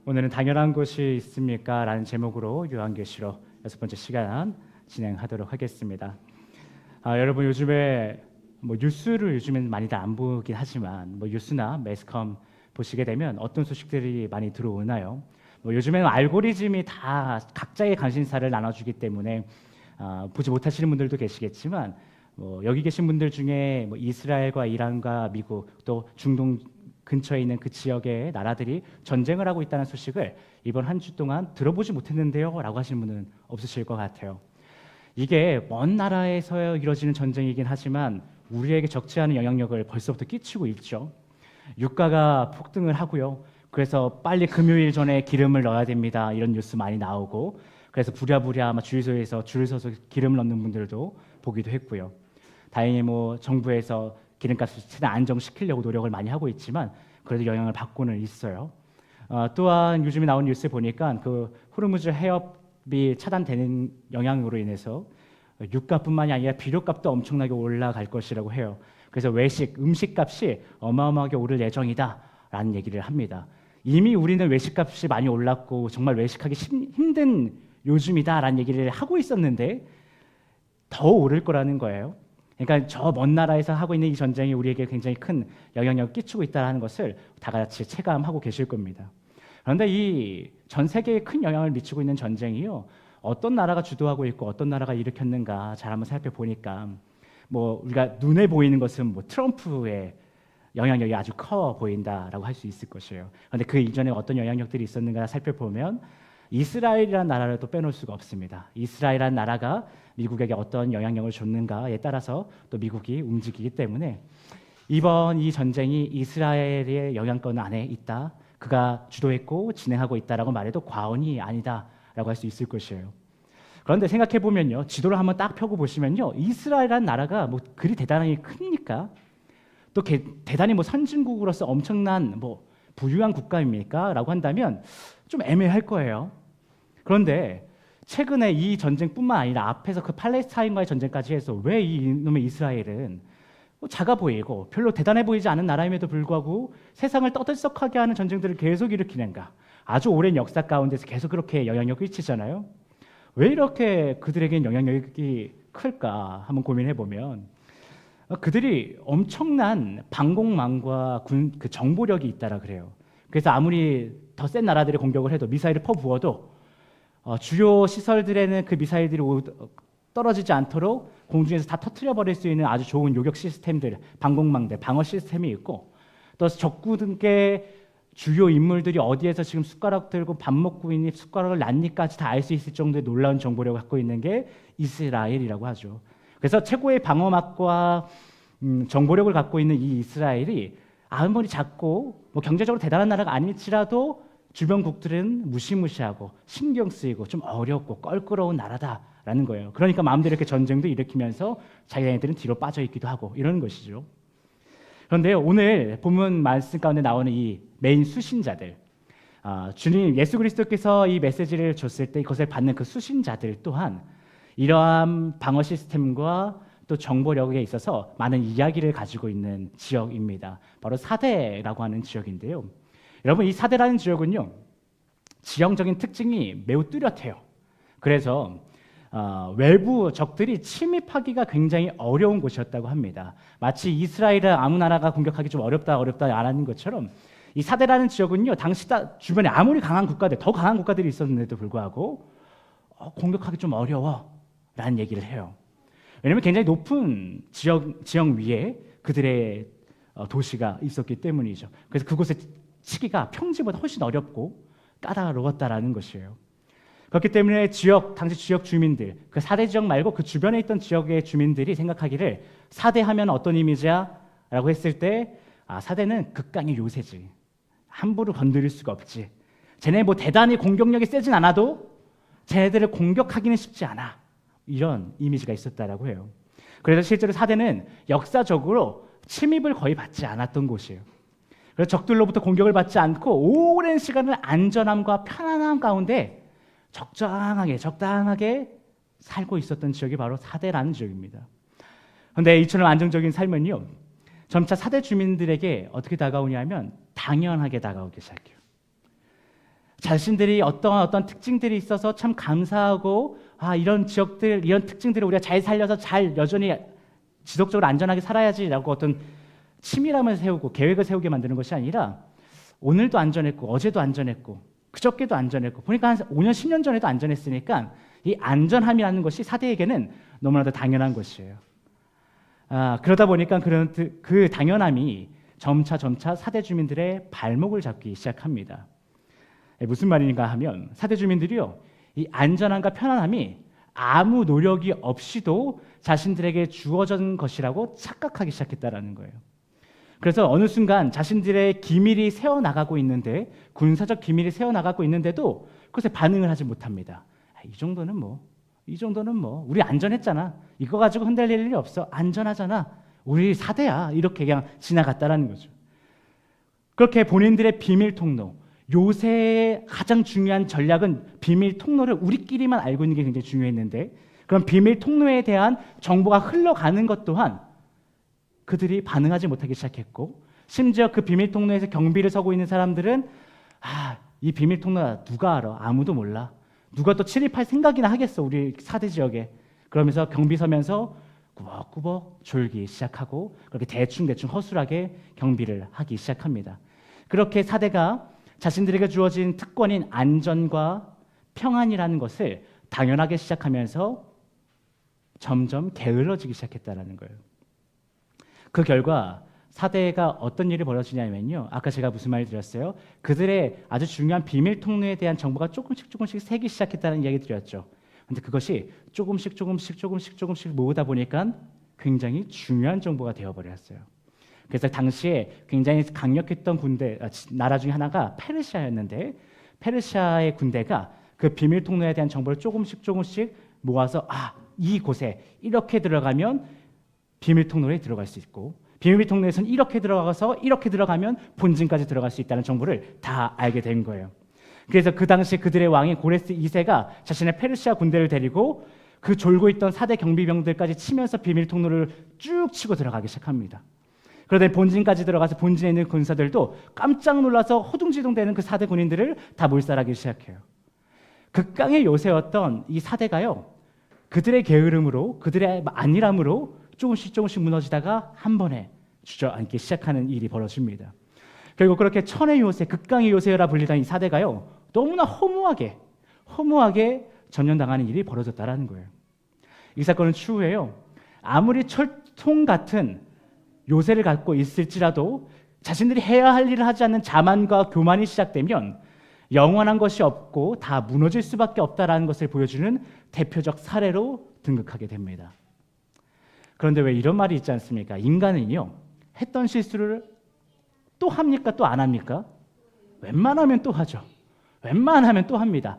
오늘은 당연한 것이 있습니까? 라는 제목으로 요한계시록 6번째 시간 진행하도록 하겠습니다. 여러분 요즘에 뉴스를 요즘엔 많이들 안 보긴 하지만 뉴스나 매스컴 보시게 되면 어떤 소식들이 많이 들어오나요? 요즘에는 알고리즘이 다 각자의 관심사를 나눠주기 때문에 보지 못하시는 분들도 계시겠지만 여기 계신 분들 중에 이스라엘과 이란과 미국 또 중동 근처에 있는 그 지역의 나라들이 전쟁을 하고 있다는 소식을 이번 한 주 동안 들어보지 못했는데요 라고 하시는 분은 없으실 것 같아요. 이게 먼 나라에서 이루어지는 전쟁이긴 하지만 우리에게 적지 않은 영향력을 벌써부터 끼치고 있죠. 유가가 폭등을 하고요. 그래서 빨리 금요일 전에 기름을 넣어야 됩니다. 이런 뉴스 많이 나오고 그래서 부랴부랴 아마 주유소에서 줄을 서서 기름을 넣는 분들도 보기도 했고요. 다행히 정부에서 기름값을 최대한 안정시키려고 노력을 많이 하고 있지만 그래도 영향을 받고는 있어요. 또한 요즘에 나온 뉴스 보니까 그 호르무즈 해협이 차단되는 영향으로 인해서 유가뿐만이 아니라 비료값도 엄청나게 올라갈 것이라고 해요. 그래서 음식값이 어마어마하게 오를 예정이다라는 얘기를 합니다. 이미 우리는 외식값이 많이 올랐고 정말 외식하기 힘든 요즘이다라는 얘기를 하고 있었는데 더 오를 거라는 거예요. 그러니까 저 먼 나라에서 하고 있는 이 전쟁이 우리에게 굉장히 큰 영향력을 끼치고 있다는 것을 다 같이 체감하고 계실 겁니다. 그런데 이 전 세계에 큰 영향을 미치고 있는 전쟁이요. 어떤 나라가 주도하고 있고 어떤 나라가 일으켰는가 잘 한번 살펴보니까 우리가 눈에 보이는 것은 트럼프의 영향력이 아주 커 보인다라고 할 수 있을 것이에요. 그런데 그 이전에 어떤 영향력들이 있었는가 살펴보면 이스라엘이라는 나라를 또 빼놓을 수가 없습니다. 이스라엘이라는 나라가 미국에게 어떤 영향력을 줬는가에 따라서 또 미국이 움직이기 때문에 이번 이 전쟁이 이스라엘의 영향권 안에 있다. 그가 주도했고 진행하고 있다라고 말해도 과언이 아니다라고 할 수 있을 것이에요. 그런데 생각해 보면요, 지도를 한번 딱 펴고 보시면요, 이스라엘이라는 나라가 그리 대단하게 크니까 또 대단히 선진국으로서 엄청난 부유한 국가입니까?라고 한다면 좀 애매할 거예요. 그런데 최근에 이 전쟁뿐만 아니라 앞에서 그 팔레스타인과의 전쟁까지 해서 왜 이놈의 이스라엘은 작아 보이고 별로 대단해 보이지 않은 나라임에도 불구하고 세상을 떠들썩하게 하는 전쟁들을 계속 일으키는가? 아주 오랜 역사 가운데서 계속 그렇게 영향력을 끼치잖아요. 왜 이렇게 그들에겐 영향력이 클까? 한번 고민해 보면 그들이 엄청난 방공망과 그 정보력이 있다라 그래요. 그래서 아무리 더 센 나라들이 공격을 해도 미사일을 퍼부어도 주요 시설들에는 그 미사일들이 떨어지지 않도록 공중에서 다 터트려 버릴 수 있는 아주 좋은 요격 시스템들, 방공망들, 방어 시스템이 있고 또 적군의 주요 인물들이 어디에서 지금 숟가락 들고 밥 먹고 있니, 숟가락을 놨니까지 다 알 수 있을 정도의 놀라운 정보력을 갖고 있는 게 이스라엘이라고 하죠. 그래서 최고의 방어막과 정보력을 갖고 있는 이 이스라엘이 아무리 작고 경제적으로 대단한 나라가 아닐지라도 주변국들은 무시무시하고 신경 쓰이고 좀 어렵고 껄끄러운 나라다라는 거예요. 그러니까 마음대로 이렇게 전쟁도 일으키면서 자기네들은 뒤로 빠져 있기도 하고 이러는 것이죠. 그런데 오늘 본문 말씀 가운데 나오는 이 메인 수신자들, 주님 예수 그리스도께서 이 메시지를 줬을 때 이것을 받는 그 수신자들 또한 이러한 방어 시스템과 또 정보력에 있어서 많은 이야기를 가지고 있는 지역입니다. 바로 사대라고 하는 지역인데요. 여러분 이 사대라는 지역은요, 지형적인 특징이 매우 뚜렷해요. 그래서 외부 적들이 침입하기가 굉장히 어려운 곳이었다고 합니다. 마치 이스라엘을 아무 나라가 공격하기 좀 어렵다 말하는 것처럼 이 사대라는 지역은요, 당시 주변에 아무리 강한 국가들, 더 강한 국가들이 있었는데도 불구하고 공격하기 좀 어려워라는 얘기를 해요. 왜냐하면 굉장히 높은 지형 위에 그들의 도시가 있었기 때문이죠. 그래서 그곳에 치기가 평지보다 훨씬 어렵고 까다로웠다라는 것이에요. 그렇기 때문에 당시 지역 주민들, 그 사대 지역 말고 그 주변에 있던 지역의 주민들이 생각하기를 사대하면 어떤 이미지야? 라고 했을 때 사대는 극강의 요새지. 함부로 건드릴 수가 없지. 쟤네 대단히 공격력이 세진 않아도 쟤네들을 공격하기는 쉽지 않아. 이런 이미지가 있었다라고 해요. 그래서 실제로 사대는 역사적으로 침입을 거의 받지 않았던 곳이에요. 그래서 적들로부터 공격을 받지 않고 오랜 시간을 안전함과 편안함 가운데 적당하게 살고 있었던 지역이 바로 사대라는 지역입니다. 그런데 이처럼 안정적인 삶은요, 점차 사대 주민들에게 어떻게 다가오냐면 당연하게 다가오기 시작해요. 자신들이 어떤 특징들이 있어서 참 감사하고 이런 지역들, 이런 특징들을 우리가 잘 살려서 잘 여전히 지속적으로 안전하게 살아야지라고 어떤 치밀함을 세우고 계획을 세우게 만드는 것이 아니라 오늘도 안전했고 어제도 안전했고 그저께도 안전했고 보니까 한 5년, 10년 전에도 안전했으니까 이 안전함이라는 것이 사대에게는 너무나도 당연한 것이에요. 그러다 보니까 그 당연함이 점차 사대 주민들의 발목을 잡기 시작합니다. 무슨 말인가 하면 사대 주민들이요, 이 안전함과 편안함이 아무 노력이 없이도 자신들에게 주어진 것이라고 착각하기 시작했다라는 거예요. 그래서 어느 순간 자신들의 기밀이 새어나가고 있는데, 군사적 기밀이 새어나가고 있는데도 그것에 반응을 하지 못합니다. 이 정도는 뭐 우리 안전했잖아, 이거 가지고 흔들릴 일이 없어, 안전하잖아, 우리 사대야, 이렇게 그냥 지나갔다라는 거죠. 그렇게 본인들의 비밀 통로, 요새의 가장 중요한 전략은 비밀 통로를 우리끼리만 알고 있는 게 굉장히 중요했는데, 그런 비밀 통로에 대한 정보가 흘러가는 것 또한 그들이 반응하지 못하기 시작했고, 심지어 그 비밀 통로에서 경비를 서고 있는 사람들은 이 비밀 통로 누가 알아? 아무도 몰라. 누가 또 침입할 생각이나 하겠어, 우리 사대 지역에. 그러면서 경비 서면서 꾸벅꾸벅 졸기 시작하고, 그렇게 대충 허술하게 경비를 하기 시작합니다. 그렇게 사대가 자신들에게 주어진 특권인 안전과 평안이라는 것을 당연하게 시작하면서 점점 게을러지기 시작했다는 거예요. 그 결과 사대가 어떤 일이 벌어지냐면요, 아까 제가 무슨 말 드렸어요? 그들의 아주 중요한 비밀 통로에 대한 정보가 조금씩 새기 시작했다는 이야기 드렸죠. 근데 그것이 조금씩 모으다 보니까 굉장히 중요한 정보가 되어버렸어요. 그래서 당시에 굉장히 강력했던 나라 중에 하나가 페르시아였는데, 페르시아의 군대가 그 비밀 통로에 대한 정보를 조금씩 모아서 이곳에 이렇게 들어가면 비밀 통로에 들어갈 수 있고, 비밀 통로에서는 이렇게 들어가서 이렇게 들어가면 본진까지 들어갈 수 있다는 정보를 다 알게 된 거예요. 그래서 그 당시 그들의 왕인 고레스 2세가 자신의 페르시아 군대를 데리고 그 졸고 있던 사대 경비병들까지 치면서 비밀 통로를 쭉 치고 들어가기 시작합니다. 그러다 본진까지 들어가서 본진에 있는 군사들도 깜짝 놀라서 호둥지둥대는 그 사대 군인들을 다 몰살하기 시작해요. 극강의 요새였던 이 사대가요, 그들의 게으름으로, 그들의 안일함으로 조금씩 무너지다가 한 번에 주저앉기 시작하는 일이 벌어집니다. 결국 그렇게 천의 요새, 극강의 요새라 불리던 이 사대가요, 너무나 허무하게 전염당하는 일이 벌어졌다라는 거예요. 이 사건은 추후에요, 아무리 철통 같은 요새를 갖고 있을지라도 자신들이 해야 할 일을 하지 않는 자만과 교만이 시작되면 영원한 것이 없고 다 무너질 수밖에 없다라는 것을 보여주는 대표적 사례로 등극하게 됩니다. 그런데 왜 이런 말이 있지 않습니까? 인간은요, 했던 실수를 또 합니까? 또 안 합니까? 웬만하면 또 하죠. 웬만하면 또 합니다.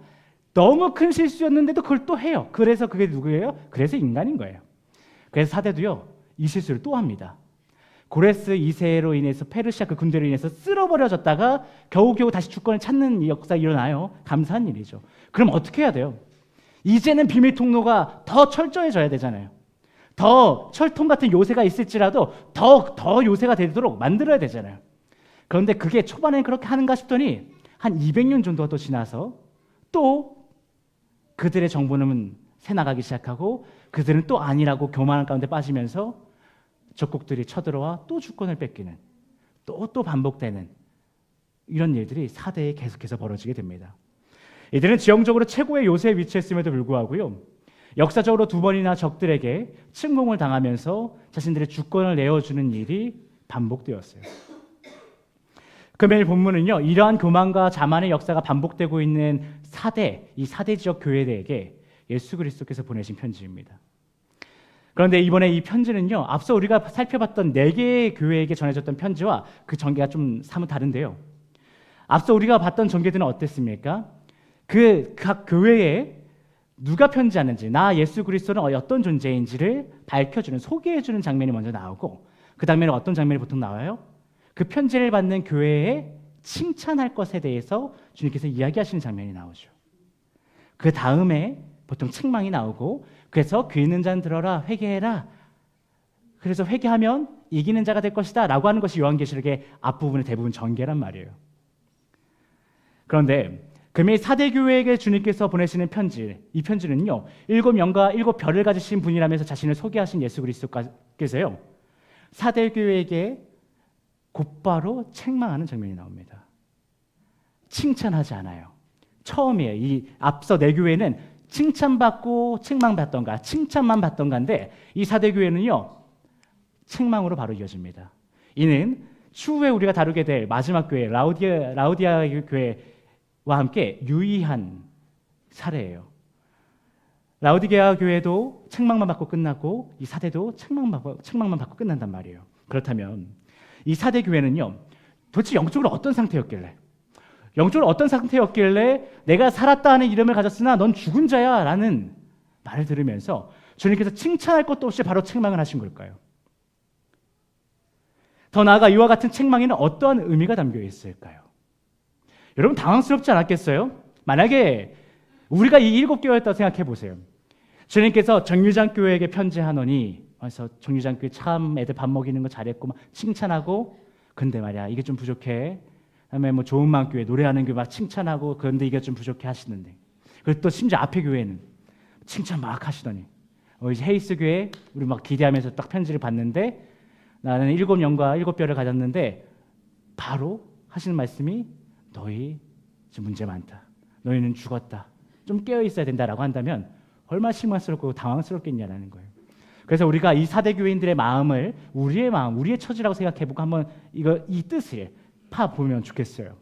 너무 큰 실수였는데도 그걸 또 해요. 그래서 그게 누구예요? 그래서 인간인 거예요. 그래서 사대도요, 이 실수를 또 합니다. 고레스 2세로 인해서 페르시아 그 군대로 인해서 쓸어버려졌다가 겨우겨우 다시 주권을 찾는 역사가 일어나요. 감사한 일이죠. 그럼 어떻게 해야 돼요? 이제는 비밀 통로가 더 철저해져야 되잖아요. 더 철통 같은 요새가 있을지라도 더 요새가 되도록 만들어야 되잖아요. 그런데 그게 초반에는 그렇게 하는가 싶더니 한 200년 정도가 또 지나서 또 그들의 정보는 새나가기 시작하고, 그들은 또 아니라고 교만한 가운데 빠지면서 적국들이 쳐들어와 또 주권을 뺏기는, 또 반복되는 이런 일들이 사대에 계속해서 벌어지게 됩니다. 이들은 지형적으로 최고의 요새에 위치했음에도 불구하고요, 역사적으로 2번이나 적들에게 침공을 당하면서 자신들의 주권을 내어주는 일이 반복되었어요. 금요일 본문은요, 이러한 교만과 자만의 역사가 반복되고 있는 이 사대 지역 교회들에게 예수 그리스도께서 보내신 편지입니다. 그런데 이번에 이 편지는요, 앞서 우리가 살펴봤던 4개의 교회에게 전해졌던 편지와 그 전개가 좀 사뭇 다른데요, 앞서 우리가 봤던 전개들은 어땠습니까? 그 각 교회에 누가 편지하는지, 나 예수 그리스도는 어떤 존재인지를 밝혀주는, 소개해주는 장면이 먼저 나오고, 그 다음에는 어떤 장면이 보통 나와요? 그 편지를 받는 교회에 칭찬할 것에 대해서 주님께서 이야기하시는 장면이 나오죠. 그 다음에 보통 책망이 나오고, 그래서 귀 있는 자는 들어라, 회개해라, 그래서 회개하면 이기는 자가 될 것이다 라고 하는 것이 요한계시록의 앞부분의 대부분 전개란 말이에요. 그런데 금일 사대 교회에게 주님께서 보내시는 편지, 이 편지는요, 7영과 7별을 가지신 분이라면서 자신을 소개하신 예수 그리스도께서요, 사대 교회에게 곧바로 책망하는 장면이 나옵니다. 칭찬하지 않아요. 처음이에요. 이 앞서 네 교회는 칭찬받고 책망받던가, 칭찬만 받던가인데 이 사대 교회는요, 책망으로 바로 이어집니다. 이는 추후에 우리가 다루게 될 마지막 교회, 라우디아 교회와 함께 유의한 사례예요. 라우디게아 교회도 책망만 받고 끝났고 이 사대도 책망만 받고 끝난단 말이에요. 그렇다면 이 사대 교회는요, 도대체 영적으로 어떤 상태였길래, 내가 살았다 하는 이름을 가졌으나 넌 죽은 자야 라는 말을 들으면서 주님께서 칭찬할 것도 없이 바로 책망을 하신 걸까요? 더 나아가 이와 같은 책망에는 어떠한 의미가 담겨 있을까요? 여러분 당황스럽지 않았겠어요? 만약에 우리가 이 7교회였다고 생각해 보세요. 주님께서 정류장 교회에게 편지하노니, 그래서 정류장 교회 참 애들 밥 먹이는 거 잘했고 막 칭찬하고, 근데 말이야 이게 좀 부족해. 그다음에 뭐 좋은 마음 교회 노래하는 교회 막 칭찬하고, 그런데 이게 좀 부족해 하시는데, 그리고 또 심지어 앞에 교회는 칭찬 막 하시더니, 이제 헤이스 교회 우리 막 기대하면서 딱 편지를 받는데, 나는 7영과 7별을 가졌는데 바로 하시는 말씀이, 너희 지금 문제 많다, 너희는 죽었다, 좀 깨어 있어야 된다라고 한다면 얼마나 실망스럽고 당황스럽겠냐라는 거예요. 그래서 우리가 이 사대 교인들의 마음을 우리의 마음, 우리의 처지라고 생각해보고 한번 이 뜻을 파보면 좋겠어요.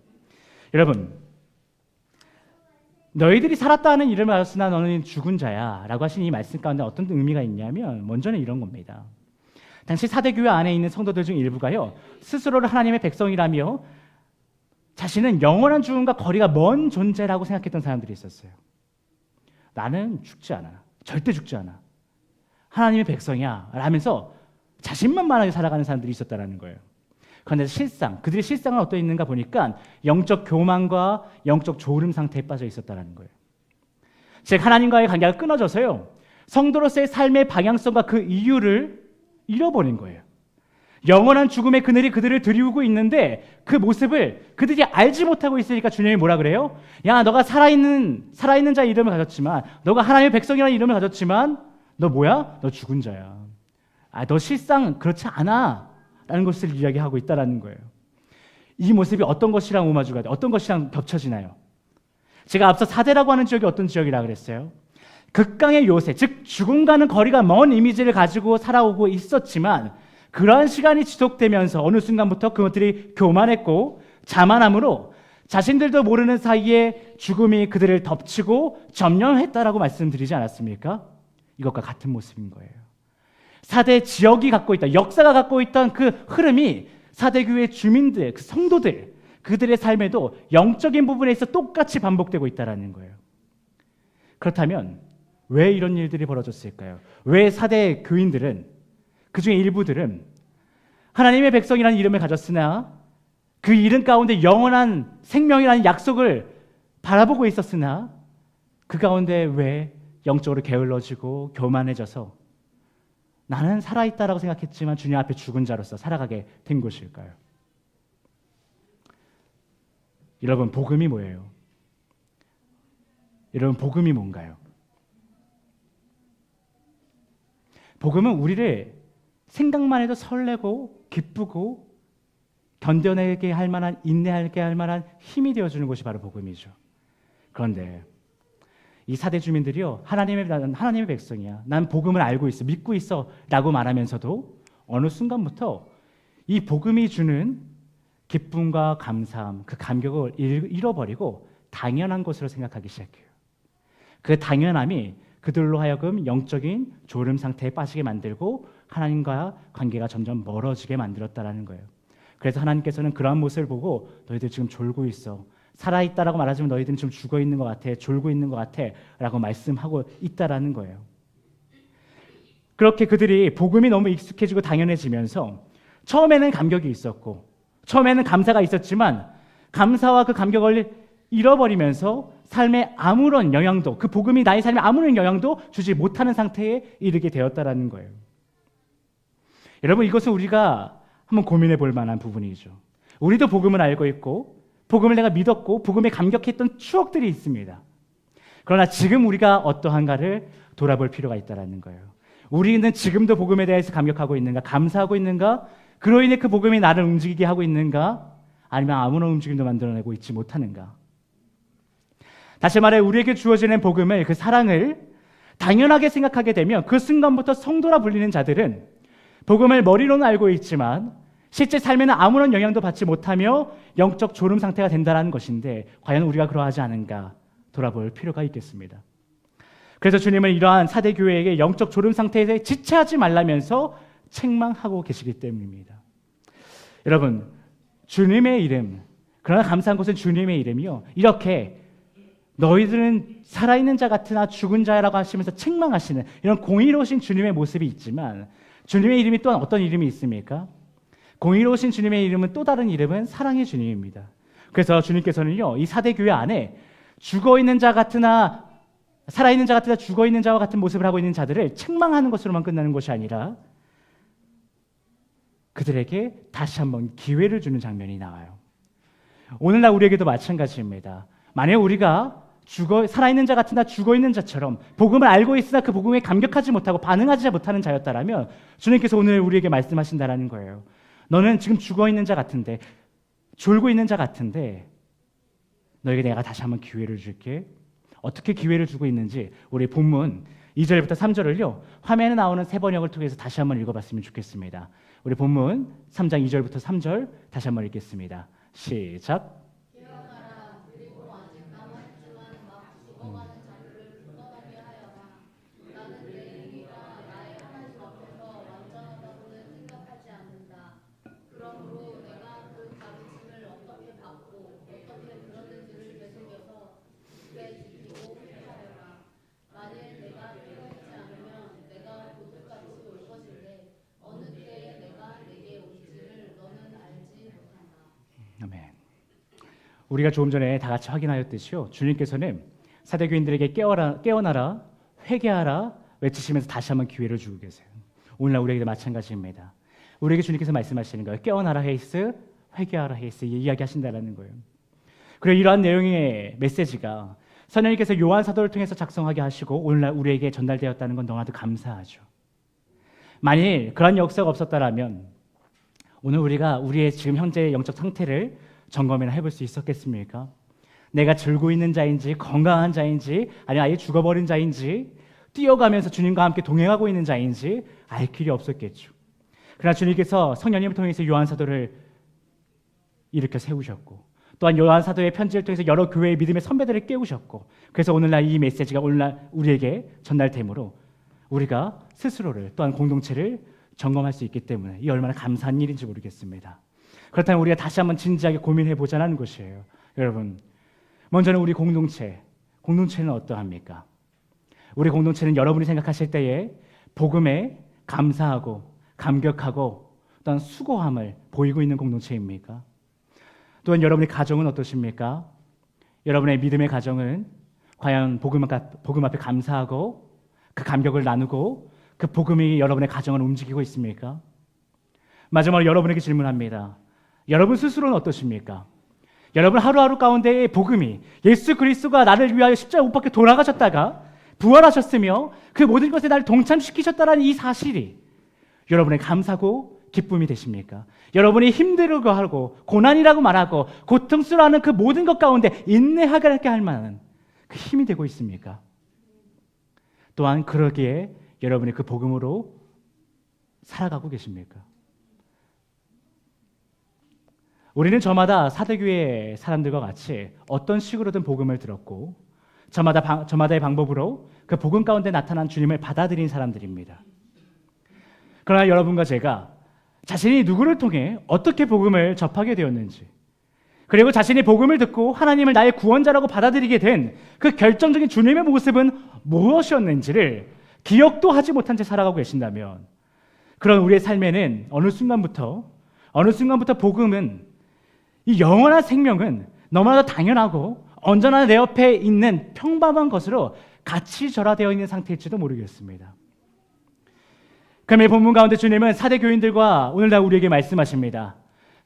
여러분, 너희들이 살았다 하는 이름을 가졌으나 너는 죽은 자야 라고 하신 이 말씀 가운데 어떤 의미가 있냐면, 먼저는 이런 겁니다. 당시 사대 교회 안에 있는 성도들 중 일부가요, 스스로를 하나님의 백성이라며 자신은 영원한 죽음과 거리가 먼 존재라고 생각했던 사람들이 있었어요. 나는 죽지 않아, 절대 죽지 않아, 하나님의 백성이야 라면서 자신만만하게 살아가는 사람들이 있었다는 거예요. 그런데 그들의 실상은 어떠했는가 보니까 영적 교만과 영적 졸음 상태에 빠져 있었다는 거예요. 즉 하나님과의 관계가 끊어져서요, 성도로서의 삶의 방향성과 그 이유를 잃어버린 거예요. 영원한 죽음의 그늘이 그들을 들이우고 있는데 그 모습을 그들이 알지 못하고 있으니까 주님이 뭐라 그래요? 야, 너가 살아있는 자의 이름을 가졌지만, 너가 하나님의 백성이라는 이름을 가졌지만 너 뭐야? 너 죽은 자야. 너 실상 그렇지 않아 라는 것을 이야기하고 있다는 거예요. 이 모습이 어떤 것이랑 오마주가 돼? 어떤 것이랑 겹쳐지나요? 제가 앞서 사대라고 하는 지역이 어떤 지역이라 그랬어요? 극강의 요새, 즉 죽음과는 거리가 먼 이미지를 가지고 살아오고 있었지만, 그러한 시간이 지속되면서 어느 순간부터 그것들이 교만했고 자만함으로 자신들도 모르는 사이에 죽음이 그들을 덮치고 점령했다라고 말씀드리지 않았습니까? 이것과 같은 모습인 거예요. 사대 지역이 갖고 있다, 역사가 갖고 있던 그 흐름이 사대교회 주민들, 그 성도들, 그들의 삶에도 영적인 부분에 있어 똑같이 반복되고 있다는 거예요. 그렇다면 왜 이런 일들이 벌어졌을까요? 왜 사대 교인들은, 그 중에 일부들은 하나님의 백성이라는 이름을 가졌으나 그 이름 가운데 영원한 생명이라는 약속을 바라보고 있었으나 그 가운데 왜 영적으로 게을러지고 교만해져서 나는 살아있다라고 생각했지만 주님 앞에 죽은 자로서 살아가게 된 것일까요? 여러분, 복음이 뭐예요? 여러분, 복음이 뭔가요? 복음은 우리를 생각만 해도 설레고 기쁘고 견뎌내게 할 만한, 인내하게 할 만한 힘이 되어주는 것이 바로 복음이죠. 그런데 이 사대 주민들이요, 하나님의 백성이야, 난 복음을 알고 있어, 믿고 있어 라고 말하면서도 어느 순간부터 이 복음이 주는 기쁨과 감사함, 그 감격을 잃어버리고 당연한 것으로 생각하기 시작해요. 그 당연함이 그들로 하여금 영적인 졸음 상태에 빠지게 만들고 하나님과 관계가 점점 멀어지게 만들었다라는 거예요. 그래서 하나님께서는 그러한 모습을 보고 너희들 지금 졸고 있어, 살아있다라고 말하지만 너희들은 지금 죽어 있는 것 같아, 졸고 있는 것 같아 라고 말씀하고 있다라는 거예요. 그렇게 그들이 복음이 너무 익숙해지고 당연해지면서 처음에는 감격이 있었고 처음에는 감사가 있었지만 감사와 그 감격을 잃어버리면서 삶에 아무런 영향도, 그 복음이 나의 삶에 아무런 영향도 주지 못하는 상태에 이르게 되었다라는 거예요. 여러분, 이것은 우리가 한번 고민해 볼 만한 부분이죠. 우리도 복음을 알고 있고 복음을 내가 믿었고 복음에 감격했던 추억들이 있습니다. 그러나 지금 우리가 어떠한가를 돌아볼 필요가 있다는 거예요. 우리는 지금도 복음에 대해서 감격하고 있는가? 감사하고 있는가? 그로 인해 그 복음이 나를 움직이게 하고 있는가? 아니면 아무런 움직임도 만들어내고 있지 못하는가? 다시 말해 우리에게 주어지는 복음을, 그 사랑을 당연하게 생각하게 되면 그 순간부터 성도라 불리는 자들은 복음을 머리로는 알고 있지만 실제 삶에는 아무런 영향도 받지 못하며 영적 졸음 상태가 된다는 것인데, 과연 우리가 그러하지 않은가 돌아볼 필요가 있겠습니다. 그래서 주님은 이러한 사대 교회에게 영적 졸음 상태에 지체하지 말라면서 책망하고 계시기 때문입니다. 여러분, 주님의 이름, 그러나 감사한 것은 주님의 이름이요, 이렇게 너희들은 살아있는 자 같으나 죽은 자라고 하시면서 책망하시는 이런 공의로우신 주님의 모습이 있지만, 주님의 이름이 또한 어떤 이름이 있습니까? 공의로우신 주님의 이름은, 또 다른 이름은 사랑의 주님입니다. 그래서 주님께서는요, 이 사대 교회 안에 죽어있는 자 같으나 살아있는 자 같으나 죽어있는 자와 같은 모습을 하고 있는 자들을 책망하는 것으로만 끝나는 것이 아니라 그들에게 다시 한번 기회를 주는 장면이 나와요. 오늘날 우리에게도 마찬가지입니다. 만약 우리가 살아있는 자 같으나 죽어있는 자처럼 복음을 알고 있으나 그 복음에 감격하지 못하고 반응하지 못하는 자였다라면 주님께서 오늘 우리에게 말씀하신다라는 거예요. 너는 지금 죽어있는 자 같은데, 졸고 있는 자 같은데 너에게 내가 다시 한번 기회를 줄게. 어떻게 기회를 주고 있는지 우리 본문 2절부터 3절을요 화면에 나오는 세 번역을 통해서 다시 한번 읽어봤으면 좋겠습니다. 우리 본문 3장 2절부터 3절 다시 한번 읽겠습니다. 시작. 아멘. 우리가 조금 전에 다 같이 확인하였듯이요, 주님께서는 사대교인들에게 깨어나라, 회개하라 외치시면서 다시 한번 기회를 주고 계세요. 오늘날 우리에게도 마찬가지입니다. 우리에게 주님께서 말씀하시는 거예요. 깨어나라 헤이스, 회개하라 헤이스, 이야기하신다라는 거예요. 그리고 이러한 내용의 메시지가 선생님께서 요한 사도를 통해서 작성하게 하시고 오늘날 우리에게 전달되었다는 건 너무나도 감사하죠. 만일 그런 역사가 없었다라면 오늘 우리가 우리의 지금 현재의 영적 상태를 점검이나 해볼 수 있었겠습니까? 내가 즐고 있는 자인지, 건강한 자인지, 아니면 아예 죽어버린 자인지, 뛰어가면서 주님과 함께 동행하고 있는 자인지 알 길이 없었겠죠. 그러나 주님께서 성령님을 통해서 요한 사도를 일으켜 세우셨고, 또한 요한 사도의 편지를 통해서 여러 교회의 믿음의 선배들을 깨우셨고, 그래서 오늘날 이 메시지가 오늘날 우리에게 전달되므로 우리가 스스로를, 또한 공동체를 점검할 수 있기 때문에 이 얼마나 감사한 일인지 모르겠습니다. 그렇다면 우리가 다시 한번 진지하게 고민해 보자는 것이에요. 여러분, 먼저는 우리 공동체는 어떠합니까? 우리 공동체는 여러분이 생각하실 때에 복음에 감사하고 감격하고 또한 수고함을 보이고 있는 공동체입니까? 또한 여러분의 가정은 어떠십니까? 여러분의 믿음의 가정은 과연 복음 앞에 감사하고 그 감격을 나누고 그 복음이 여러분의 가정을 움직이고 있습니까? 마지막으로 여러분에게 질문합니다. 여러분 스스로는 어떠십니까? 여러분 하루하루 가운데의 복음이, 예수 그리스도가 나를 위하여 십자가 못 박혀 돌아가셨다가 부활하셨으며 그 모든 것에 나를 동참시키셨다는 이 사실이 여러분의 감사고 기쁨이 되십니까? 여러분이 힘들고 하고 고난이라고 말하고 고통스러워하는 그 모든 것 가운데 인내하게 할 만한 그 힘이 되고 있습니까? 또한 그러기에 여러분이 그 복음으로 살아가고 계십니까? 우리는 저마다 사대교회 사람들과 같이 어떤 식으로든 복음을 들었고 저마다의 방법으로 그 복음 가운데 나타난 주님을 받아들인 사람들입니다. 그러나 여러분과 제가 자신이 누구를 통해 어떻게 복음을 접하게 되었는지, 그리고 자신이 복음을 듣고 하나님을 나의 구원자라고 받아들이게 된 그 결정적인 주님의 모습은 무엇이었는지를 기억도 하지 못한 채 살아가고 계신다면, 그런 우리의 삶에는 어느 순간부터 복음은, 이 영원한 생명은 너무나도 당연하고 언제나 내 옆에 있는 평범한 것으로 같이 절하되어 있는 상태일지도 모르겠습니다. 그럼 이 본문 가운데 주님은 사대 교인들과 오늘날 우리에게 말씀하십니다.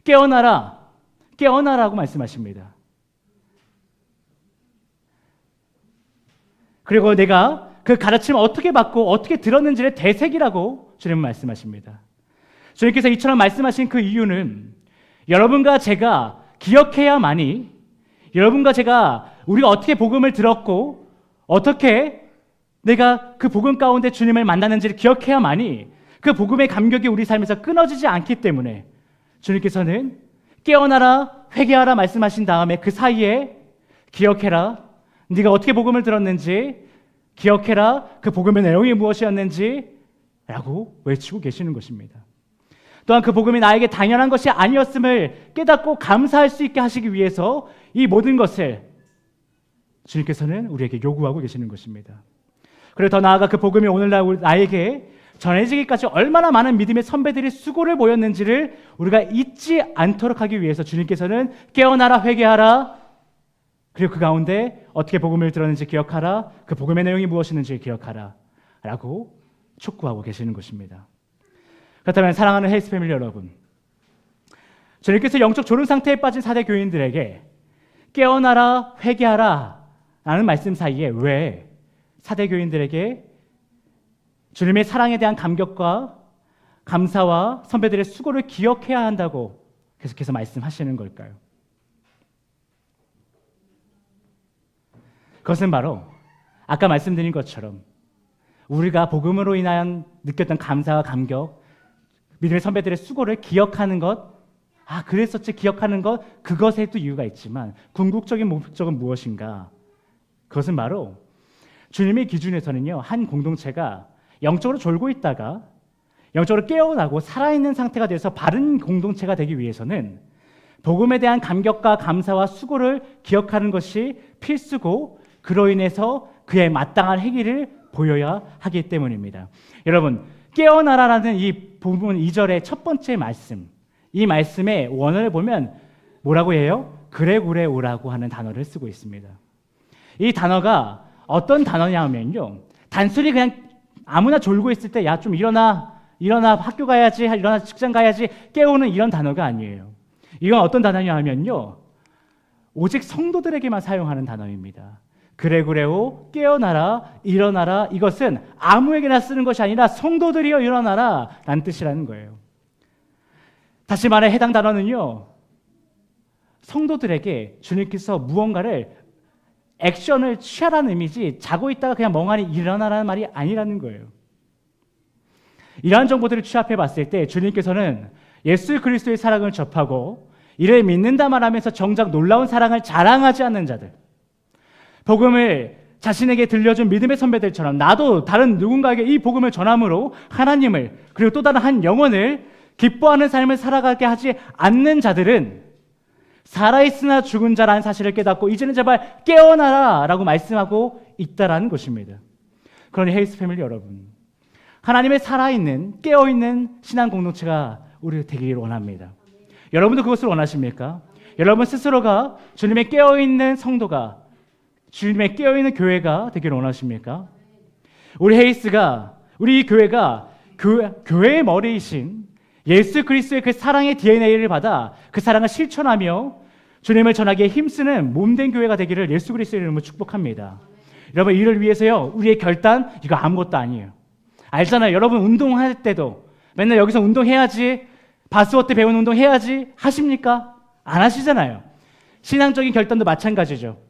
깨어나라, 깨어나라고 말씀하십니다. 그리고 내가 그 가르침을 어떻게 받고 어떻게 들었는지를 되새기라고 주님은 말씀하십니다. 주님께서 이처럼 말씀하신 그 이유는 여러분과 제가 기억해야만이, 여러분과 제가 우리가 어떻게 복음을 들었고 어떻게 내가 그 복음 가운데 주님을 만나는지를 기억해야만이 그 복음의 감격이 우리 삶에서 끊어지지 않기 때문에 주님께서는 깨어나라, 회개하라 말씀하신 다음에 그 사이에 기억해라, 네가 어떻게 복음을 들었는지 기억해라, 그 복음의 내용이 무엇이었는지 라고 외치고 계시는 것입니다. 또한 그 복음이 나에게 당연한 것이 아니었음을 깨닫고 감사할 수 있게 하시기 위해서 이 모든 것을 주님께서는 우리에게 요구하고 계시는 것입니다. 그리고 더 나아가 그 복음이 오늘날 나에게 전해지기까지 얼마나 많은 믿음의 선배들이 수고를 보였는지를 우리가 잊지 않도록 하기 위해서 주님께서는 깨어나라, 회개하라, 그리고 그 가운데 어떻게 복음을 들었는지 기억하라, 그 복음의 내용이 무엇이었는지 기억하라 라고 촉구하고 계시는 것입니다. 그렇다면 사랑하는 헬스 패밀리 여러분, 주님께서 영적 졸음 상태에 빠진 사대 교인들에게 깨어나라, 회개하라 라는 말씀 사이에 왜 사대 교인들에게 주님의 사랑에 대한 감격과 감사와 선배들의 수고를 기억해야 한다고 계속해서 말씀하시는 걸까요? 그것은 바로 아까 말씀드린 것처럼 우리가 복음으로 인한 느꼈던 감사와 감격, 믿음의 선배들의 수고를 기억하는 것, 그랬었지 기억하는 것, 그것에도 이유가 있지만 궁극적인 목적은 무엇인가? 그것은 바로 주님의 기준에서는요, 한 공동체가 영적으로 졸고 있다가 영적으로 깨어나고 살아있는 상태가 돼서 바른 공동체가 되기 위해서는 복음에 대한 감격과 감사와 수고를 기억하는 것이 필수고, 그로 인해서 그의 마땅한 행위를 보여야 하기 때문입니다. 여러분, 깨어나라라는 이 부분 2절의 첫 번째 말씀, 이 말씀의 원어를 보면 뭐라고 해요? 그레구레오라고 하는 단어를 쓰고 있습니다. 이 단어가 어떤 단어냐 하면요, 단순히 그냥 아무나 졸고 있을 때 야 좀 일어나 학교 가야지, 일어나 직장 가야지 깨우는 이런 단어가 아니에요. 이건 어떤 단어냐 하면요, 오직 성도들에게만 사용하는 단어입니다. 그레구레오, 깨어나라, 일어나라, 이것은 아무에게나 쓰는 것이 아니라 성도들이여 일어나라 라는 뜻이라는 거예요. 다시 말해 해당 단어는요, 성도들에게 주님께서 무언가를 액션을 취하라는 의미지 자고 있다가 그냥 멍하니 일어나라는 말이 아니라는 거예요. 이러한 정보들을 취합해 봤을 때 주님께서는 예수 그리스도의 사랑을 접하고 이를 믿는다 말하면서 정작 놀라운 사랑을 자랑하지 않는 자들, 복음을 자신에게 들려준 믿음의 선배들처럼 나도 다른 누군가에게 이 복음을 전함으로 하나님을, 그리고 또 다른 한 영혼을 기뻐하는 삶을 살아가게 하지 않는 자들은 살아있으나 죽은 자라는 사실을 깨닫고 이제는 제발 깨어나라 라고 말씀하고 있다라는 것입니다. 그러니 헬스 패밀리 여러분, 하나님의 살아있는 깨어있는 신앙 공동체가 우리 되기를 원합니다. 여러분도 그것을 원하십니까? 여러분 스스로가 주님의 깨어있는 성도가, 주님의 깨어있는 교회가 되기를 원하십니까? 우리 헬스가, 우리 이 교회가 교회의 머리이신 예수 그리스도의 그 사랑의 DNA를 받아 그 사랑을 실천하며 주님을 전하기에 힘쓰는 몸된 교회가 되기를 예수 그리스도의 이름으로 축복합니다. 여러분, 이를 위해서요, 우리의 결단 이거 아무것도 아니에요. 알잖아요. 여러분 운동할 때도 맨날 여기서 운동해야지, 바스워트 배운 운동 해야지 하십니까? 안 하시잖아요. 신앙적인 결단도 마찬가지죠.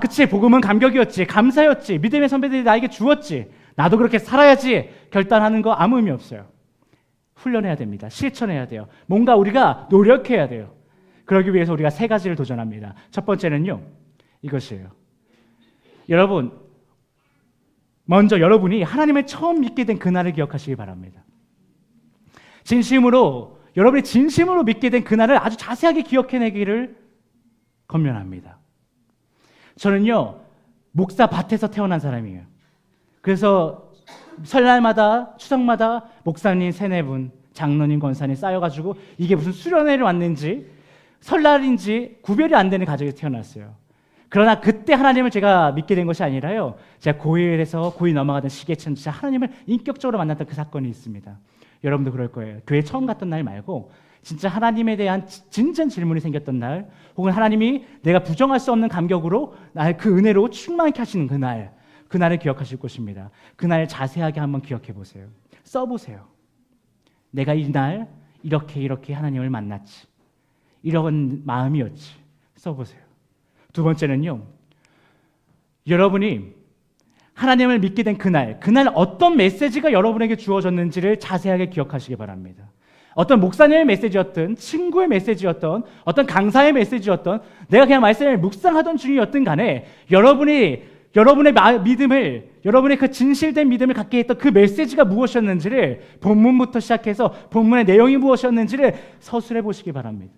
그치, 복음은 감격이었지, 감사였지, 믿음의 선배들이 나에게 주었지, 나도 그렇게 살아야지 결단하는 거 아무 의미 없어요. 훈련해야 됩니다. 실천해야 돼요. 뭔가 우리가 노력해야 돼요. 그러기 위해서 우리가 3가지를 도전합니다. 첫 번째는요, 이것이에요. 여러분, 먼저 여러분이 하나님을 처음 믿게 된 그날을 기억하시기 바랍니다. 진심으로, 여러분이 진심으로 믿게 된 그날을 아주 자세하게 기억해내기를 권면합니다. 저는요, 목사 밭에서 태어난 사람이에요. 그래서 설날마다, 추석마다 목사님 3-4분, 장로님, 권사님 쌓여가지고 이게 무슨 수련회를 왔는지 설날인지 구별이 안 되는 가정에서 태어났어요. 그러나 그때 하나님을 제가 믿게 된 것이 아니라요, 제가 고1에서 고2 넘어가던 시기에 진짜 하나님을 인격적으로 만났던 그 사건이 있습니다. 여러분도 그럴 거예요. 교회 처음 갔던 날 말고 진짜 하나님에 대한 진짜 질문이 생겼던 날, 혹은 하나님이 내가 부정할 수 없는 감격으로 날 그 은혜로 충만케 하시는 그날을 기억하실 것입니다. 그날 자세하게 한번 기억해 보세요. 써보세요. 내가 이날 이렇게 하나님을 만났지, 이런 마음이었지. 써보세요. 두 번째는요, 여러분이 하나님을 믿게 된 그날 어떤 메시지가 여러분에게 주어졌는지를 자세하게 기억하시기 바랍니다. 어떤 목사님의 메시지였든, 친구의 메시지였든, 어떤 강사의 메시지였든, 내가 그냥 말씀을 묵상하던 중이었든 간에 여러분의 믿음을, 여러분의 그 진실된 믿음을 갖게 했던 그 메시지가 무엇이었는지를 본문부터 시작해서 본문의 내용이 무엇이었는지를 서술해 보시기 바랍니다.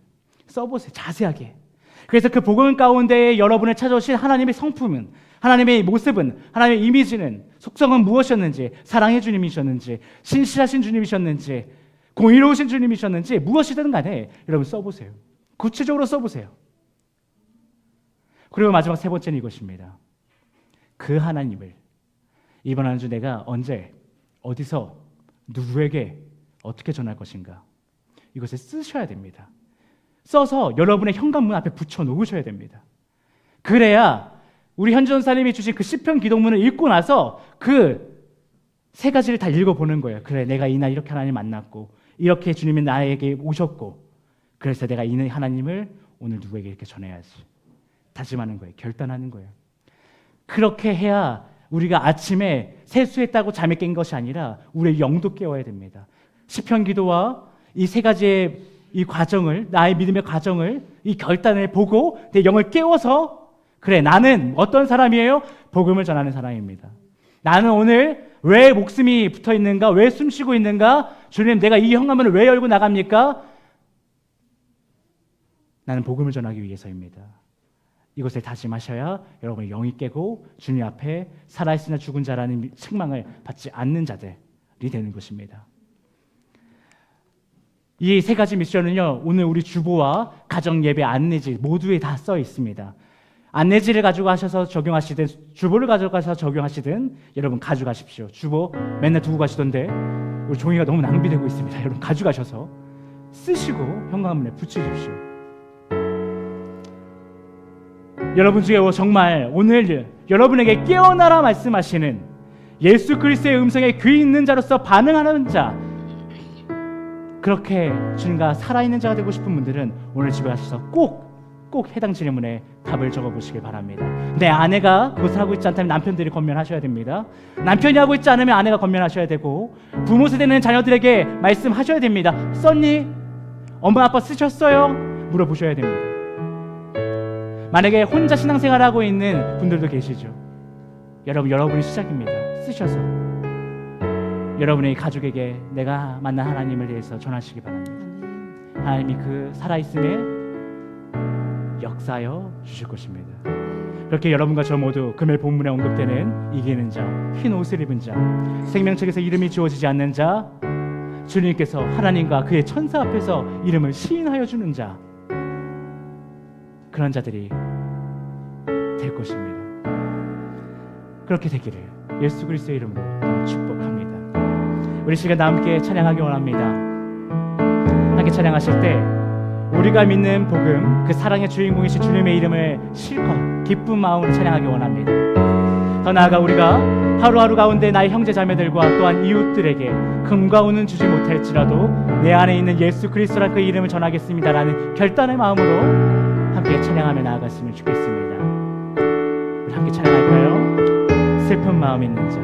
써보세요. 자세하게. 그래서 그 복음 가운데 여러분을 찾아오신 하나님의 성품은, 하나님의 모습은, 하나님의 이미지는, 속성은 무엇이었는지, 사랑의 주님이셨는지, 신실하신 주님이셨는지, 공의로우신 주님이셨는지, 무엇이든 간에 여러분 써보세요. 구체적으로 써보세요. 그리고 마지막 세 번째는 이것입니다. 그 하나님을 이번 한 주 내가 언제, 어디서, 누구에게 어떻게 전할 것인가, 이것을 쓰셔야 됩니다. 써서 여러분의 현관문 앞에 붙여 놓으셔야 됩니다. 그래야 우리 현전사님이 주신 그 시편 기도문을 읽고 나서 그 세 가지를 다 읽어보는 거예요. 그래, 내가 이날 이렇게 하나님 만났고, 이렇게 주님이 나에게 오셨고, 그래서 내가 이 하나님을 오늘 누구에게 이렇게 전해야지, 다짐하는 거예요. 결단하는 거예요. 그렇게 해야 우리가 아침에 세수했다고 잠이 깬 것이 아니라 우리의 영도 깨워야 됩니다. 시편 기도와 이 세 가지의 이 과정을, 나의 믿음의 과정을, 이 결단을 보고 내 영을 깨워서, 그래, 나는 어떤 사람이에요? 복음을 전하는 사람입니다. 나는 오늘 왜 목숨이 붙어 있는가? 왜 숨쉬고 있는가? 주님, 내가 이 현관문을 왜 열고 나갑니까? 나는 복음을 전하기 위해서입니다. 이것을 다짐하셔야 여러분의 영이 깨고 주님 앞에 살아있으나 죽은 자라는 책망을 받지 않는 자들이 되는 것입니다. 이 세 가지 미션은요, 오늘 우리 주보와 가정 예배 안내지 모두에 다 써 있습니다. 안내지를 가지고 하셔서 적용하시든, 주보를 가져가서 적용하시든, 여러분 가져가십시오. 주보 맨날 두고 가시던데 우리 종이가 너무 낭비되고 있습니다. 여러분 가져가셔서 쓰시고 현관문에 붙이십시오. 여러분 중에 정말 오늘 여러분에게 깨어나라 말씀하시는 예수 그리스도의 음성에 귀 있는 자로서 반응하는 자, 그렇게 주님과 살아있는 자가 되고 싶은 분들은 오늘 집에 가셔서 꼭 해당 질문에 답을 적어보시기 바랍니다. 내 아내가 그것을 하고 있지 않다면 남편들이 권면하셔야 됩니다. 남편이 하고 있지 않으면 아내가 권면하셔야 되고, 부모 세대는 자녀들에게 말씀하셔야 됩니다. 썼니? 엄마 아빠 쓰셨어요? 물어보셔야 됩니다. 만약에 혼자 신앙생활을 하고 있는 분들도 계시죠. 여러분이 시작입니다. 쓰셔서 여러분의 가족에게 내가 만난 하나님을 대해서 전하시기 바랍니다. 하나님이 그 살아있음에 역사하여 주실 것입니다. 그렇게 여러분과 저 모두 금요일 본문에 언급되는 이기는 자, 흰 옷을 입은 자, 생명책에서 이름이 지워지지 않는 자, 주님께서 하나님과 그의 천사 앞에서 이름을 시인하여 주는 자, 그런 자들이 될 것입니다. 그렇게 되기를 예수 그리스도의 이름으로 축복합니다. 우리 시간 다 함께 찬양하기 원합니다. 함께 찬양하실 때 우리가 믿는 복음, 그 사랑의 주인공이신 주님의 이름을 실컷 기쁜 마음으로 찬양하기 원합니다. 더 나아가 우리가 하루하루 가운데 나의 형제 자매들과 또한 이웃들에게 금과 은은 주지 못할지라도 내 안에 있는 예수 그리스도란 그 이름을 전하겠습니다라는 결단의 마음으로 함께 찬양하며 나아갔으면 좋겠습니다. 우리 함께 찬양할까요? 슬픈 마음 있는 자,